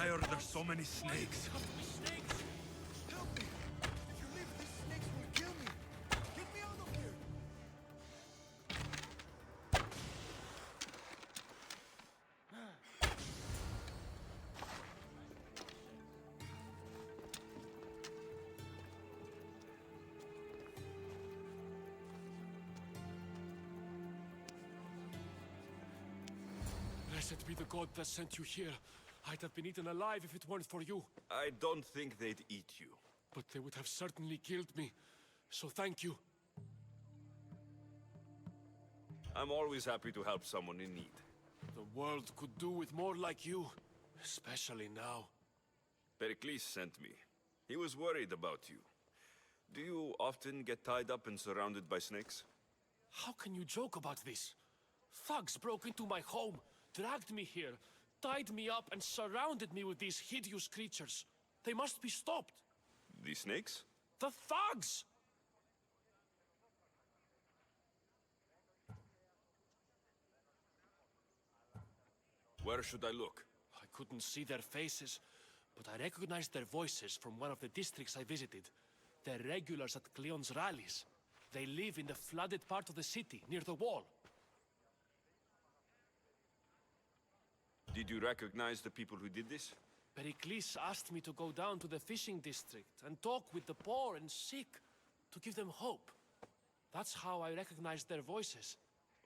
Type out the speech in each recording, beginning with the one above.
fire, there's so many snakes. Help me! If you leave, these snakes will kill me! Get me out of here! Blessed be the god that sent you here. I'd have been eaten alive if it weren't for you. I don't think they'd eat you. But they would have certainly killed me. So thank you. I'm always happy to help someone in need. The world could do with more like you. Especially now. Pericles sent me. He was worried about you. Do you often get tied up and surrounded by snakes? How can you joke about this? Thugs broke into my home, dragged me here, tied me up and surrounded me with these hideous creatures. They must be stopped. The snakes? The thugs! Where should I look? I couldn't see their faces, but I recognized their voices from one of the districts I visited. They're regulars at Cleon's rallies. They live in the flooded part of the city, near the wall. Did you recognize the people who did this? Pericles asked me to go down to the fishing district and talk with the poor and sick, to give them hope. That's how I recognized their voices.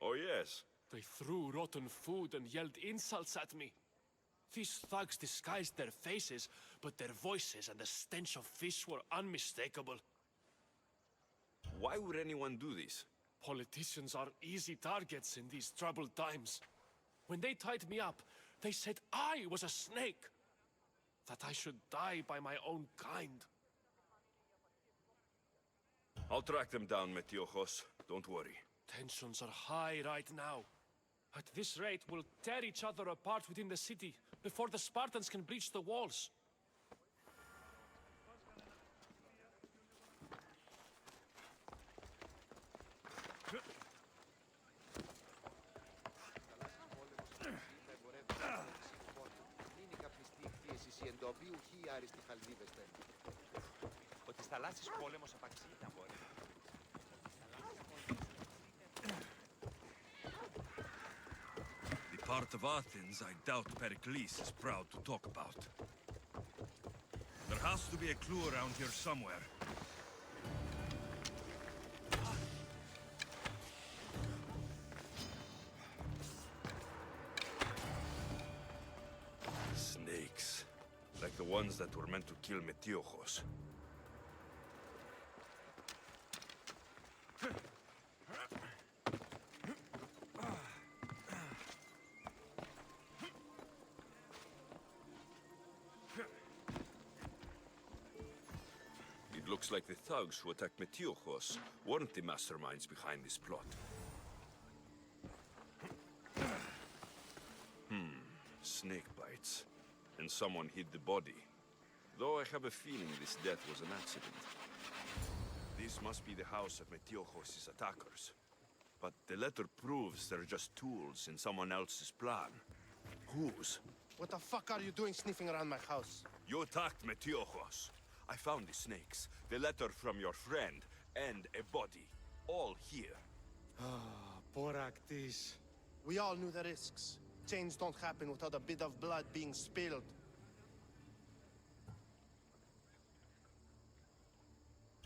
Oh yes. They threw rotten food and yelled insults at me. These thugs disguised their faces, but their voices and the stench of fish were unmistakable. Why would anyone do this? Politicians are easy targets in these troubled times. When they tied me up, they said I was a snake. That I should die by my own kind. I'll track them down, Metiochos. Don't worry. Tensions are high right now. At this rate, we'll tear each other apart within the city before the Spartans can breach the walls. Ότι θαλάσσης πόλεμος απαξί να μπορεί. The part of Athens I doubt Pericles is proud to talk about. There has to be a clue around here somewhere. Snakes. Like the ones that were meant to kill Metiochos. It looks like the thugs who attacked Metiochos weren't the masterminds behind this plot. Snake bites. And someone hid the body. Though I have a feeling this death was an accident. This must be the house of Metiochos' attackers. But the letter proves they're just tools in someone else's plan. Whose? What the fuck are you doing sniffing around my house? You attacked Metiochos. I found the snakes, the letter from your friend, and a body. All here. Boraktis. We all knew the risks. Change don't happen without a bit of blood being spilled.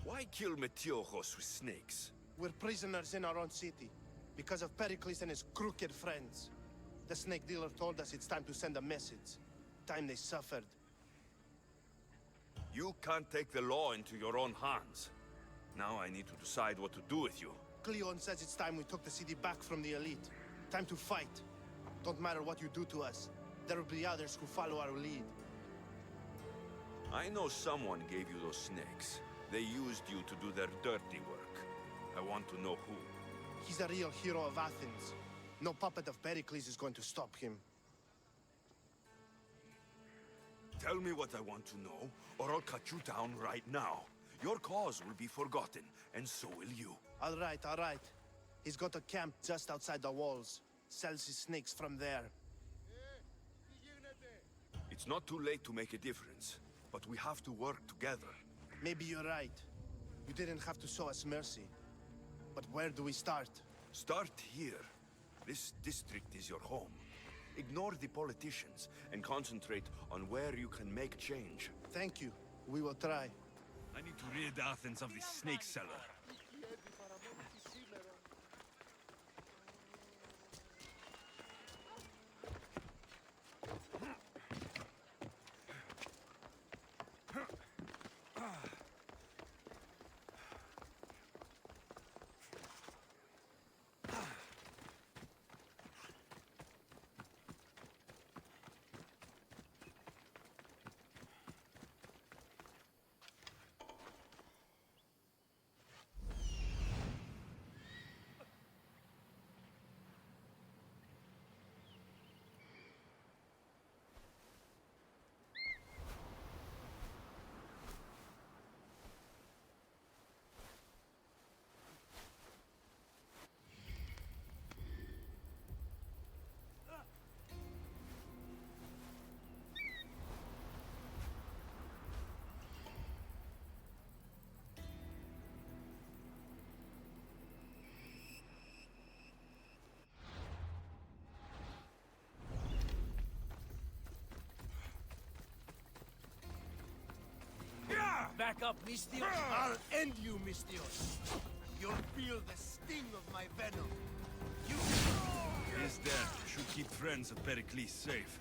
Why kill Metiochos with snakes? We're prisoners in our own city, because of Pericles and his crooked friends. The snake dealer told us it's time to send a message. Time they suffered. You can't take the law into your own hands. Now I need to decide what to do with you. Cleon says it's time we took the city back from the elite. Time to fight. Don't matter what you do to us. There will be others who follow our lead. I know someone gave you those snakes. They used you to do their dirty work. I want to know who. He's a real hero of Athens. No puppet of Pericles is going to stop him. Tell me what I want to know, or I'll cut you down right now. Your cause will be forgotten, and so will you. All right. He's got a camp just outside the walls. Sells his snakes from there. It's not too late to make a difference, but we have to work together. Maybe you're right. You didn't have to show us mercy. But where do we start? Start here. This district is your home. Ignore the politicians and concentrate on where you can make change. Thank you. We will try. I need to rid Athens of this snake seller. Back up, Mistios. I'll end you, Mistios. You'll feel the sting of my venom. You... His death should keep friends of Pericles safe.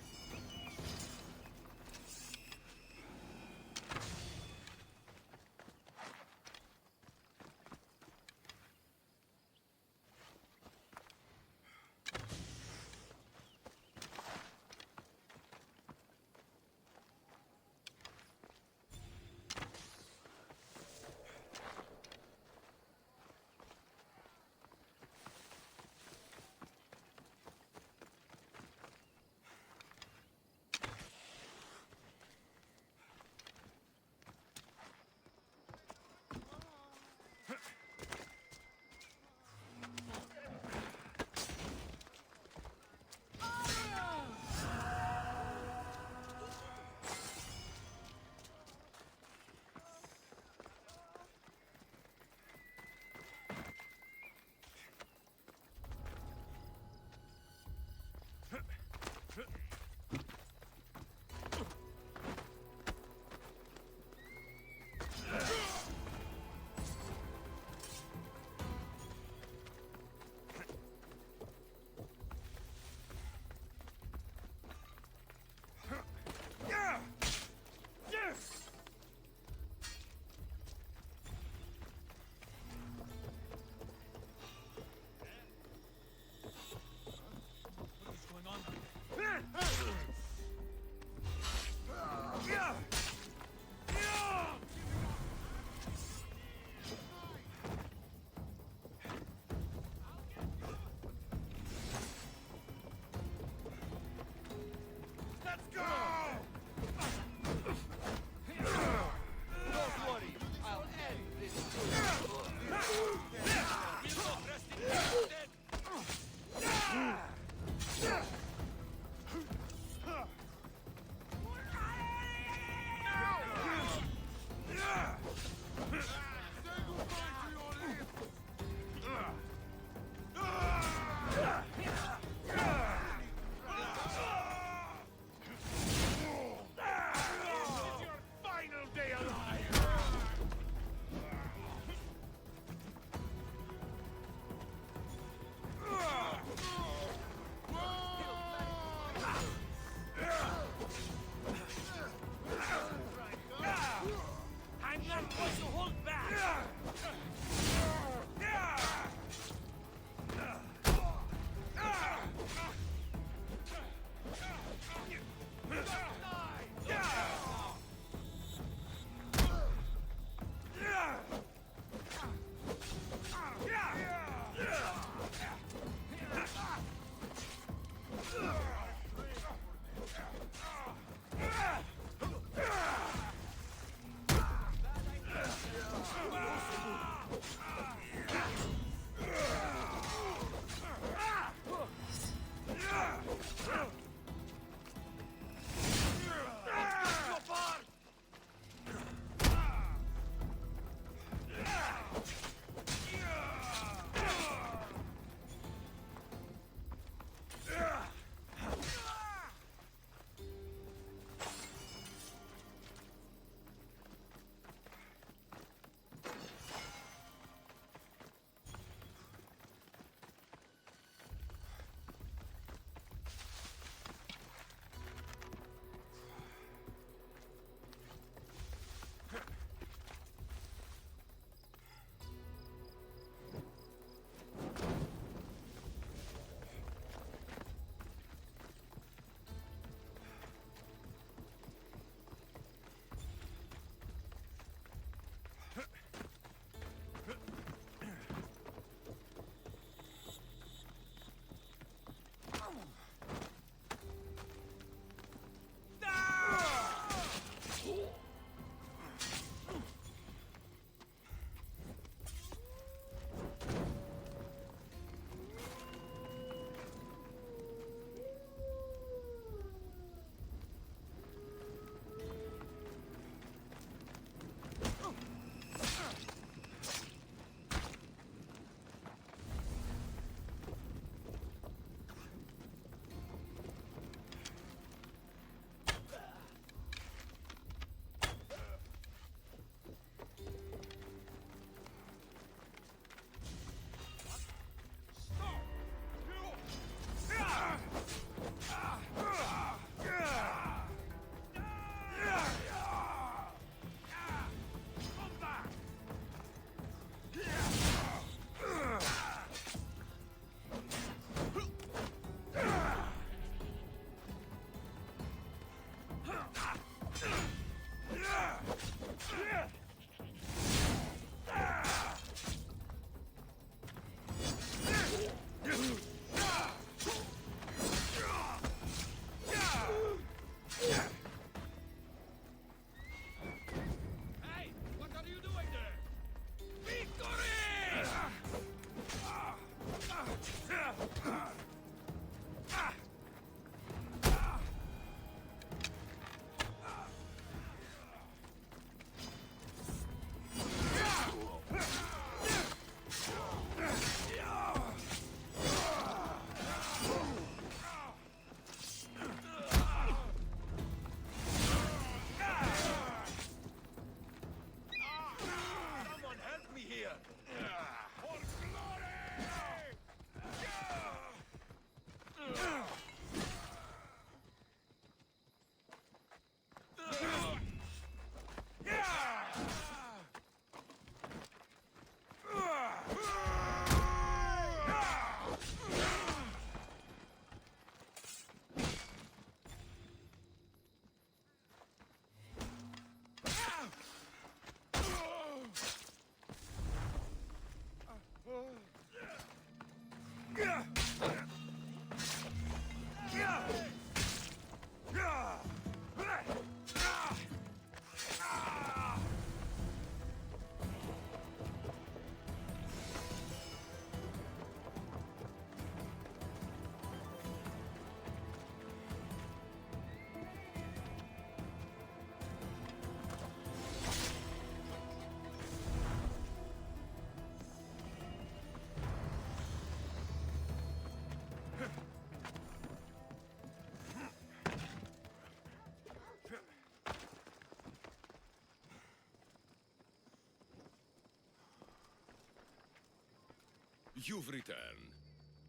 You've returned.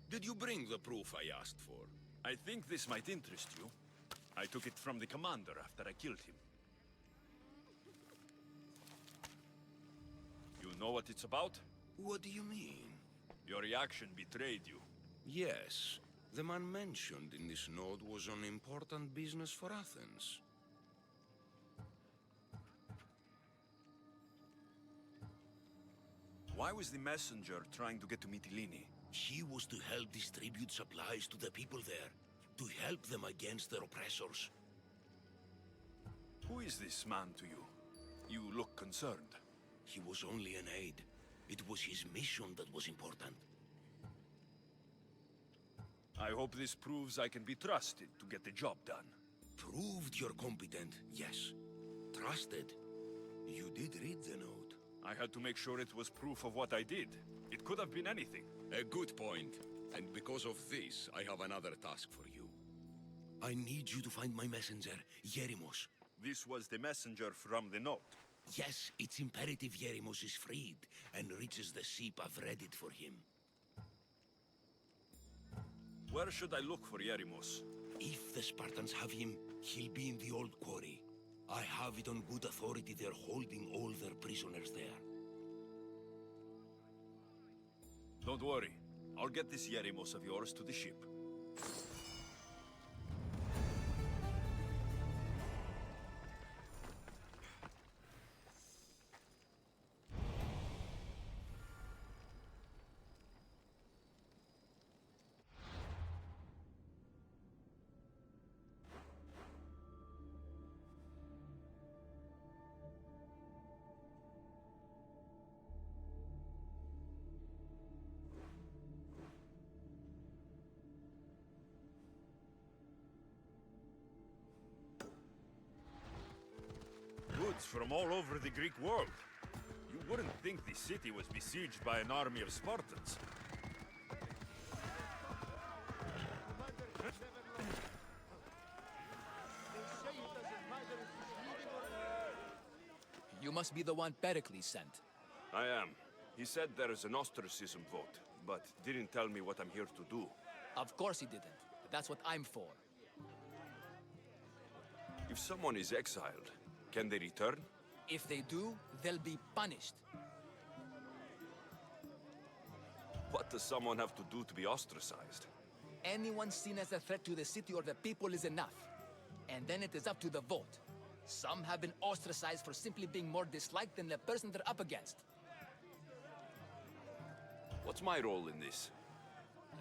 Did you bring the proof I asked for? I think this might interest you. I took it from the commander after I killed him. You know what it's about? What do you mean? Your reaction betrayed you. Yes. The man mentioned in this note was on important business for Athens. Why was the messenger trying to get to Mytilene? He was to help distribute supplies to the people there, to help them against their oppressors. Who is this man to you? You look concerned. He was only an aide. It was his mission that was important. I hope this proves I can be trusted to get the job done. Proved you're competent, yes. Trusted. You did read the note. I had to make sure it was proof of what I did. It could have been anything. A good point. And because of this, I have another task for you. I need you to find my messenger, Yerimos. This was the messenger from the note. Yes, it's imperative Yerimos is freed and reaches the ship. I've read it for him. Where should I look for Yerimos? If the Spartans have him, he'll be in the old quarry. I have it on good authority they're holding all their prisoners there. Don't worry. I'll get this Yerimos of yours to the ship. Goods from all over the Greek world. You wouldn't think the city was besieged by an army of Spartans. You must be the one Pericles sent. I am. He said there is an ostracism vote, but didn't tell me what I'm here to do. Of course he didn't. But that's what I'm for. If someone is exiled, can they return? If they do, they'll be punished. What does someone have to do to be ostracized? Anyone seen as a threat to the city or the people is enough. And then it is up to the vote. Some have been ostracized for simply being more disliked than the person they're up against. What's my role in this?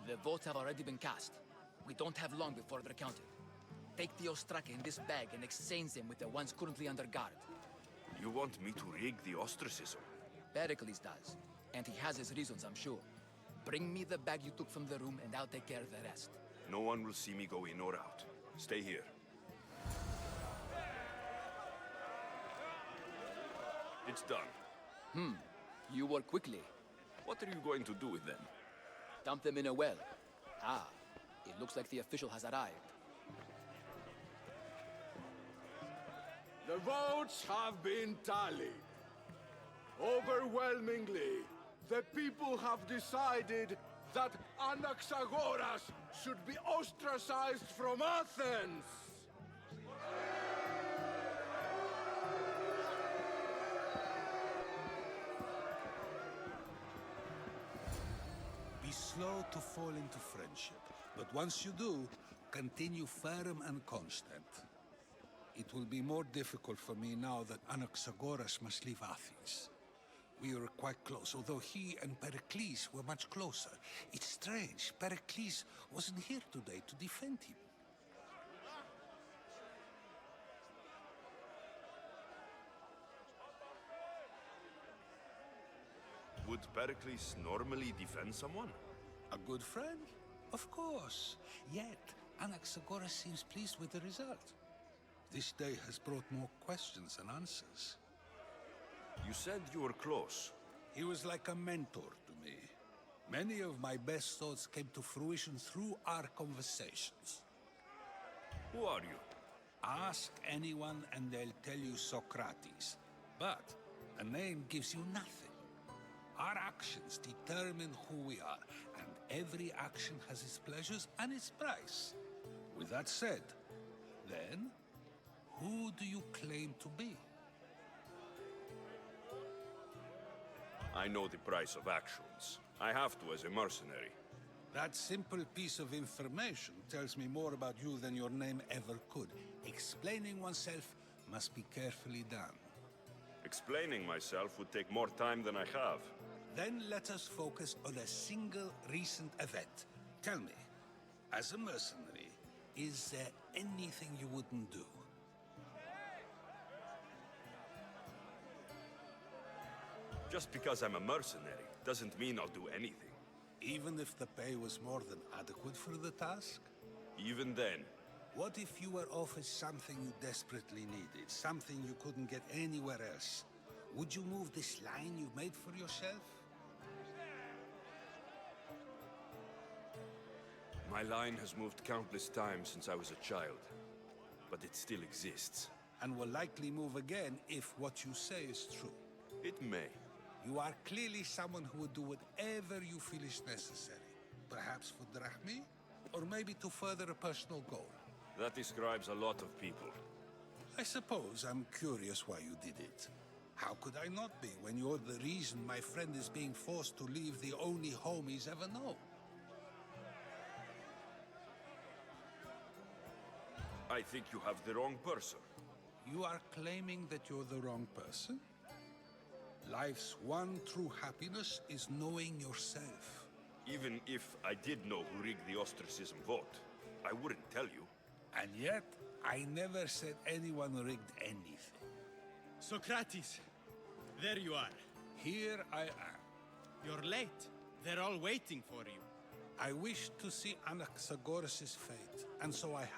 The votes have already been cast. We don't have long before they're counted. Take the ostraka in this bag and exchange them with the ones currently under guard. You want me to rig the ostracism? Pericles does. And he has his reasons, I'm sure. Bring me the bag you took from the room and I'll take care of the rest. No one will see me go in or out. Stay here. It's done. You work quickly. What are you going to do with them? Dump them in a well. Ah, it looks like the official has arrived. The votes have been tallied. Overwhelmingly, the people have decided that Anaxagoras should be ostracized from Athens. Be slow to fall into friendship, but once you do, continue firm and constant. It will be more difficult for me now that Anaxagoras must leave Athens. We were quite close, although he and Pericles were much closer. It's strange, Pericles wasn't here today to defend him. Would Pericles normally defend someone? A good friend? Of course. Yet, Anaxagoras seems pleased with the result. This day has brought more questions than answers. You said you were close. He was like a mentor to me. Many of my best thoughts came to fruition through our conversations. Who are you? Ask anyone and they'll tell you Socrates. But a name gives you nothing. Our actions determine who we are, and every action has its pleasures and its price. With that said, then, who do you claim to be? I know the price of actions. I have to as a mercenary. That simple piece of information tells me more about you than your name ever could. Explaining oneself must be carefully done. Explaining myself would take more time than I have. Then let us focus on a single recent event. Tell me, as a mercenary, is there anything you wouldn't do? Just because I'm a mercenary doesn't mean I'll do anything. Even if the pay was more than adequate for the task? Even then, What if you were offered something you desperately needed, something you couldn't get anywhere else? Would you move this line you've made for yourself? my line has moved countless times since I was a child. But it still exists. And will likely move again if what you say is true. It may. You are clearly someone who would do whatever you feel is necessary. Perhaps for drachmi, or maybe to further a personal goal. That describes a lot of people. I suppose I'm curious why you did it. How could I not be when you're the reason my friend is being forced to leave the only home he's ever known? I think you have the wrong person. You are claiming that you're the wrong person? Life's one true happiness is knowing yourself. Even if I did know who rigged the ostracism vote, I wouldn't tell you. And yet, I never said anyone rigged anything. Socrates, there you are. Here I am. You're late. They're all waiting for you. I wish to see Anaxagoras' fate, and so I have.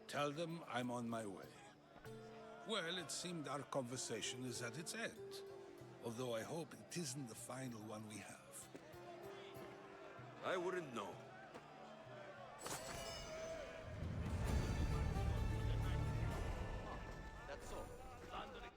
Tell them I'm on my way. Well, it seemed our conversation is at its end. Although I hope it isn't the final one we have. I wouldn't know. That's all. Thundering.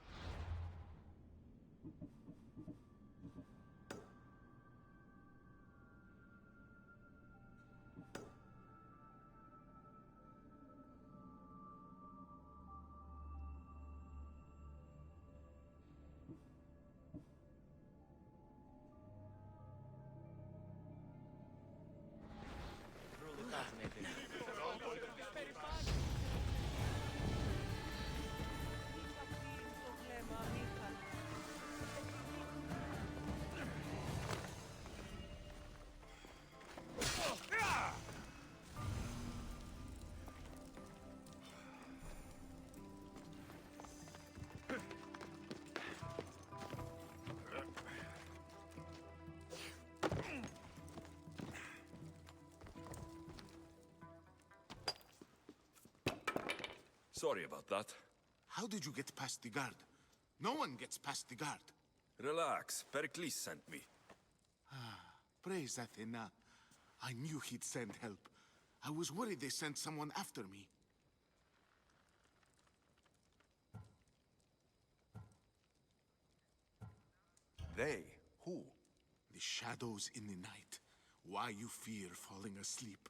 Truly fascinating. Sorry about that. How did you get past the guard? No one gets past the guard. Relax. Pericles sent me. Praise Athena. I knew he'd send help. I was worried they sent someone after me. They? Who? The shadows in the night. Why you fear falling asleep.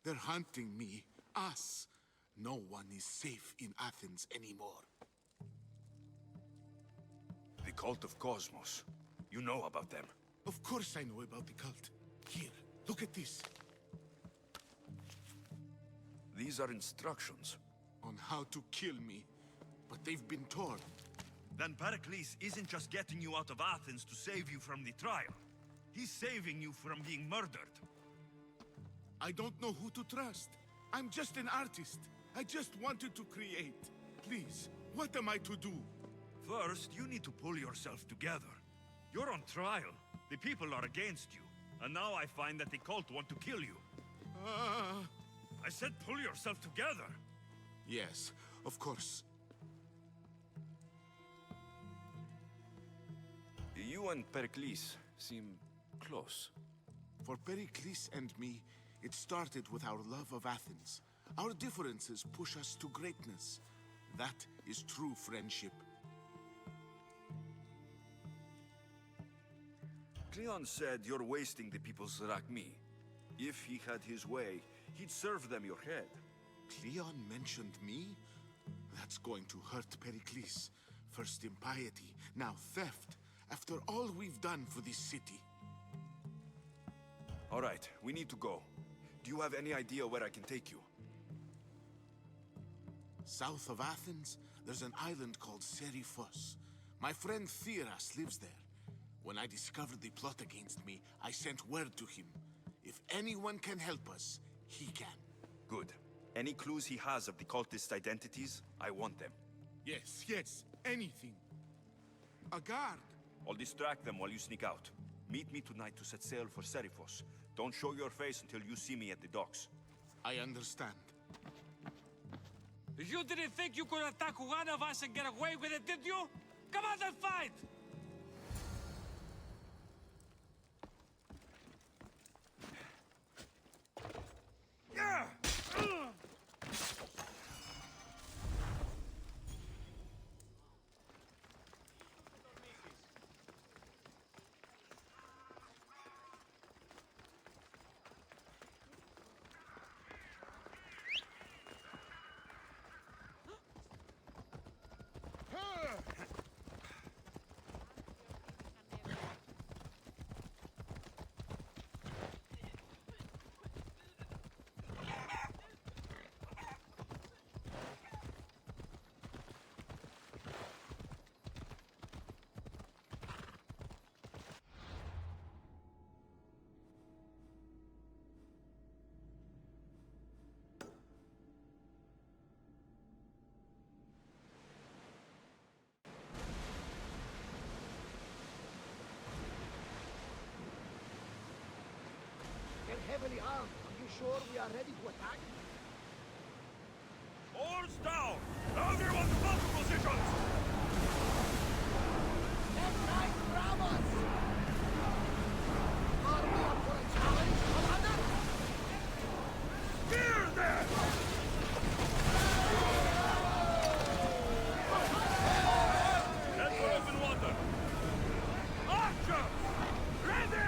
They're hunting me. Us. No one is safe in Athens anymore. The cult of Cosmos. You know about them. Of course I know about the cult. Here, look at this. These are instructions. On how to kill me. But they've been torn. Then Pericles isn't just getting you out of Athens to save you from the trial. He's saving you from being murdered. I don't know who to trust. I'm just an artist. I just wanted to create. Please, what am I to do? First, you need to pull yourself together. You're on trial. The people are against you. And now I find that the cult want to kill you. I said pull yourself together. Yes, of course. You and Pericles seem close. For Pericles and me, it started with our love of Athens. Our differences push us to greatness. That is true friendship. Cleon said you're wasting the people's Zrakmi. If he had his way, he'd serve them your head. Cleon mentioned me? That's going to hurt Pericles. First impiety, now theft. After all we've done for this city. All right, we need to go. Do you have any idea where I can take you? South of Athens, there's an island called Seriphos. My friend Theras lives there. When I discovered the plot against me, I sent word to him. If anyone can help us, he can. Good. Any clues he has of the cultists' identities, I want them. Yes, anything. A guard. I'll distract them while you sneak out. Meet me tonight to set sail for Seriphos. Don't show your face until you see me at the docks. I understand. You didn't think you could attack one of us and get away with it, did you? Come on and fight! Heavily armed. Are you sure we are ready to attack? Oars down! Everyone to battle positions! Left, right, bravos! Are we up for a challenge, Commander? Spear them! Head for open water! Archers! Ready!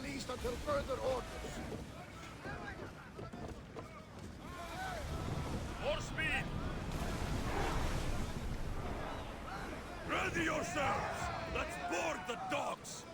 Released until further orders. More speed! Ready yourselves! Let's board the docks!